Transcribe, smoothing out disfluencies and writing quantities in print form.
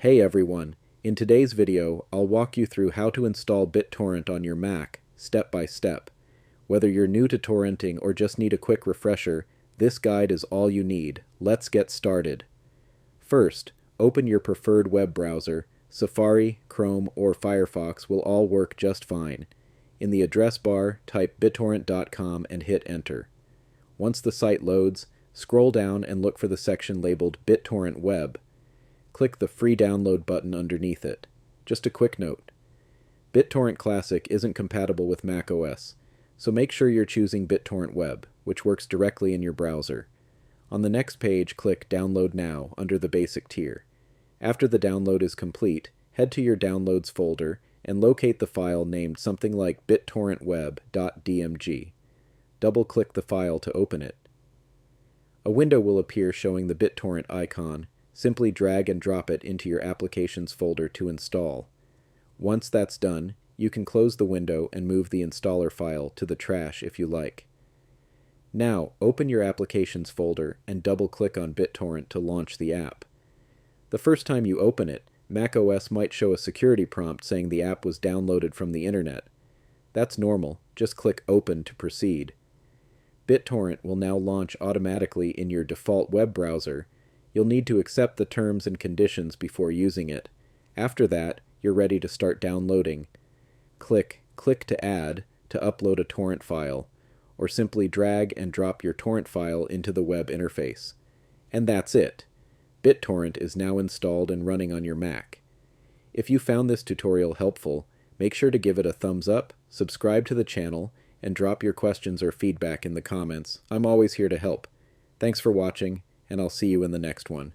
Hey everyone, in today's video, I'll walk you through how to install BitTorrent on your Mac, step by step. Whether you're new to torrenting or just need a quick refresher, this guide is all you need. Let's get started. First, open your preferred web browser. Safari, Chrome, or Firefox will all work just fine. In the address bar, type bittorrent.com and hit enter. Once the site loads, scroll down and look for the section labeled BitTorrent Web. Click the free download button underneath it. Just a quick note. BitTorrent Classic isn't compatible with macOS, so make sure you're choosing BitTorrent Web, which works directly in your browser. On the next page, click Download Now under the basic tier. After the download is complete, head to your Downloads folder and locate the file named something like bittorrentweb.dmg. Double-click the file to open it. A window will appear showing the BitTorrent icon. Simply drag and drop it into your Applications folder to install. Once that's done, you can close the window and move the installer file to the trash if you like. Now, open your Applications folder and double-click on BitTorrent to launch the app. The first time you open it, macOS might show a security prompt saying the app was downloaded from the internet. That's normal, just click Open to proceed. BitTorrent will now launch automatically in your default web browser. You'll need to accept the terms and conditions before using it. After that, you're ready to start downloading. Click to Add to upload a torrent file, or simply drag and drop your torrent file into the web interface. And that's it. BitTorrent is now installed and running on your Mac. If you found this tutorial helpful, make sure to give it a thumbs up, subscribe to the channel, and drop your questions or feedback in the comments. I'm always here to help. Thanks for watching, and I'll see you in the next one.